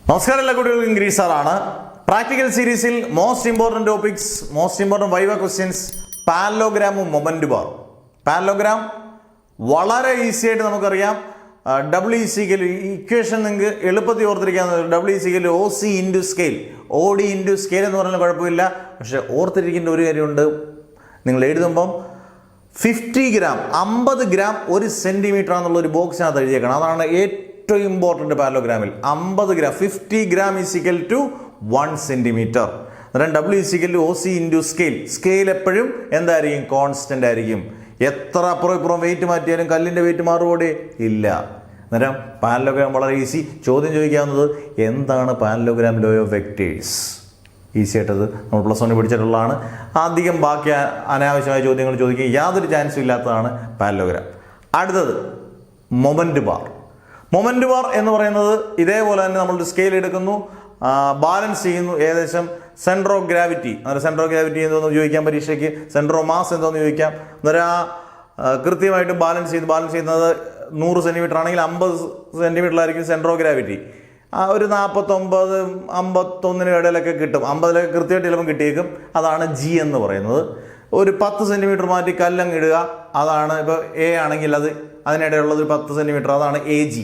നമസ്കാരം, എല്ലാ കുട്ടികൾക്കും ഗ്രീസ് സാറാണ്. പ്രാക്ടിക്കൽ സീരീസിൽ most important topics, most important viva questions, പാരലോഗ്രാമും മൊമെന്റ് ബാർ. പാരലോഗ്രാം വളരെ ഈസി ആയിട്ട് നമുക്കറിയാം. WECL ഇക്വേഷൻ നിങ്ങൾക്ക് എളുപ്പത്തിൽ ഓർത്തിരിക്കാവുന്ന WECL OC into scale, OD into scale എന്ന് പറഞ്ഞാൽ കുഴപ്പമില്ല. പക്ഷേ ഓർത്തിരിക്കേണ്ട ഒരു കാര്യമുണ്ട്, നിങ്ങൾ എഴുതുമ്പം 50 ഗ്രാം 50 ഗ്രാം 1 സെൻറ്റിമീറ്റർ എന്നുള്ള ഒരു ബോക്സിനകത്ത് എഴുതിയേക്കണം. അതാണ് ഏറ്റവും ഇമ്പോർട്ടൻറ്റ് പാരലോഗ്രാമിൽ. 50 gram 50 gram is equal to 1 centimetre. അന്നേരം WECL OC into scale. Scale എപ്പോഴും എന്തായിരിക്കും? കോൺസ്റ്റൻ്റ് ആയിരിക്കും. എത്ര അപ്പുറം ഇപ്പുറം വെയിറ്റ് മാറ്റിയാലും കല്ലിൻ്റെ വെയിറ്റ് മാറുകൂടെ? ഇല്ല. അന്നേരം പാരലോഗ്രാം വളരെ ഈസി. ചോദ്യം ചോദിക്കാവുന്നത് എന്താണ് parallelogram law of vectors? Easy ആയിട്ടത് നമ്മൾ +1 പഠിച്ചിട്ടുള്ളതാണ്. അധികം ബാക്കി അനാവശ്യമായ ചോദ്യങ്ങൾ ചോദിക്കുക യാതൊരു ചാൻസും ഇല്ലാത്തതാണ് പാരലോഗ്രാം. അടുത്തത് മൊമെന്റ് ബാർ. മൊമെന്റ് ബാർ എന്ന് പറയുന്നത് ഇതേപോലെ തന്നെ നമ്മൾ സ്കെയിൽ എടുക്കുന്നു, ബാലൻസ് ചെയ്യുന്നു. ഏകദേശം സെൻറ്റർ ഓഫ് ഗ്രാവിറ്റി, അന്നേരം സെൻറ്റർ ഓഫ് ഗ്രാവിറ്റി എന്തോന്ന് ചോദിക്കാം പരീക്ഷയ്ക്ക്, സെൻറ്റർ ഓഫ് മാസ് എന്തോന്ന് ചോദിക്കാം. അന്നേരം കൃത്യമായിട്ട് ബാലൻസ് ചെയ്യുന്നത് 100 സെൻറ്റിമീറ്റർ ആണെങ്കിൽ 50 സെൻറ്റിമീറ്ററിലായിരിക്കും സെൻറ്റർ ഓഫ് ഗ്രാവിറ്റി. ഒരു 49, 51 ഇടയിലൊക്കെ കിട്ടും. 50 കൃത്യമായിട്ട് ചിലപ്പം കിട്ടിയേക്കും. അതാണ് G എന്ന് പറയുന്നത്. ഒരു 10 സെൻറ്റിമീറ്റർ മാറ്റി കല്ലങ്ങ് ഇടുക, അതാണ് ഇപ്പോൾ A ആണെങ്കിൽ അതിനിടയിലുള്ളത് 10 സെൻറ്റിമീറ്റർ, അതാണ് AG.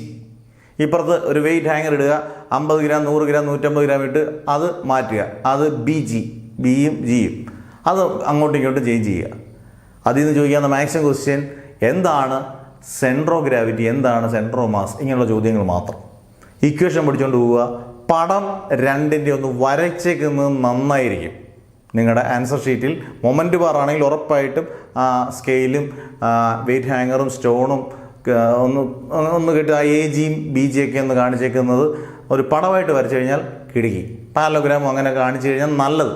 ഇപ്പുറത്ത് ഒരു വെയിറ്റ് ഹാങ്ങർ ഇടുക, 50 ഗ്രാം 100 ഗ്രാം 150 ഗ്രാം ഇട്ട് അത് മാറ്റുക, അത് BG. Bയും Gയും അത് അങ്ങോട്ടും ഇങ്ങോട്ടും ചേഞ്ച് ചെയ്യുക. അതിൽ നിന്ന് ചോദിക്കാവുന്ന മാക്സിമം ക്വസ്റ്റ്യൻ എന്താണ് സെൻറ്റർ ഓഫ് ഗ്രാവിറ്റി, എന്താണ് സെൻറ്റർ ഓഫ് മാസ്, ഇങ്ങനെയുള്ള ചോദ്യങ്ങൾ മാത്രം. ഇക്വേഷൻ പഠിച്ചുകൊണ്ട് പോവുക. പടം 2ൻ്റെ ഒന്ന് വരച്ചേക്കുന്നത് നന്നായിരിക്കും. നിങ്ങളുടെ ആൻസർ ഷീറ്റിൽ മൊമെന്റ് ബാർ ആണെങ്കിൽ ഉറപ്പായിട്ടും സ്കെയിലും വെയിറ്റ് ഹാങ്ങറും സ്റ്റോണും ഒന്ന് കിട്ടുക, AGയും BGയൊക്കെ ഒന്ന് കാണിച്ചേക്കുന്നത് ഒരു പടമായിട്ട് വരച്ചു കഴിഞ്ഞാൽ കിടുക്കി. പാരലോഗ്രാമും അങ്ങനെ കാണിച്ചു കഴിഞ്ഞാൽ നല്ലത്.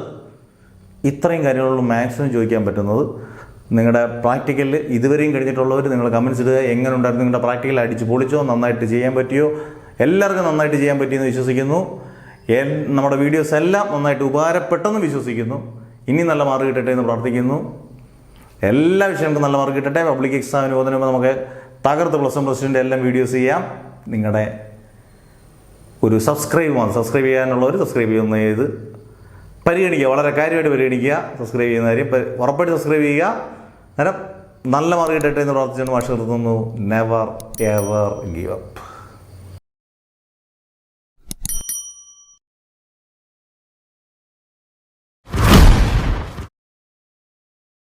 ഇത്രയും കാര്യങ്ങളുള്ള മാക്സിമം ചോദിക്കാൻ പറ്റുന്നത്. നിങ്ങളുടെ പ്രാക്ടിക്കലിൽ ഇതുവരെയും കഴിഞ്ഞിട്ടുള്ളവർ നിങ്ങൾ കമൻസ് ഇടുക. എങ്ങനെ ഉണ്ടായിരുന്നു നിങ്ങളുടെ പ്രാക്ടിക്കൽ? അടിച്ച് പൊളിച്ചോ? നന്നായിട്ട് ചെയ്യാൻ പറ്റിയോ? എല്ലാവർക്കും നന്നായിട്ട് ചെയ്യാൻ പറ്റിയെന്ന് വിശ്വസിക്കുന്നു. നമ്മുടെ വീഡിയോസ് എല്ലാം നന്നായിട്ട് ഉപകാരപ്പെട്ടെന്ന് വിശ്വസിക്കുന്നു. ഇനി നല്ല മാർക്ക് കിട്ടട്ടെ എന്ന് പ്രാർത്ഥിക്കുന്നു. എല്ലാ വിഷയങ്ങൾക്കും നല്ല മാർക്ക് കിട്ടട്ടെ. പബ്ലിക് എക്സാമിന് പോകുന്നതിന് മുമ്പ് നമുക്ക് തകർത്ത് +1 +2 എല്ലാം വീഡിയോസ് ചെയ്യാം. നിങ്ങളുടെ ഒരു സബ്സ്ക്രൈബ് ചെയ്യാനുള്ളവർ സബ്സ്ക്രൈബ് ചെയ്യുന്ന ഇത് പരിഗണിക്കുക, വളരെ കാര്യമായിട്ട് പരിഗണിക്കുക. സബ്സ്ക്രൈബ് ചെയ്യുന്ന കാര്യം ഉറപ്പായിട്ട് സബ്സ്ക്രൈബ് ചെയ്യുക. അന്നേരം നല്ല മാർക്ക് കിട്ടട്ടെ എന്ന് പ്രാർത്ഥിച്ചുകൊണ്ട് ഭാഷ നിർത്തുന്നു. Never ever give up.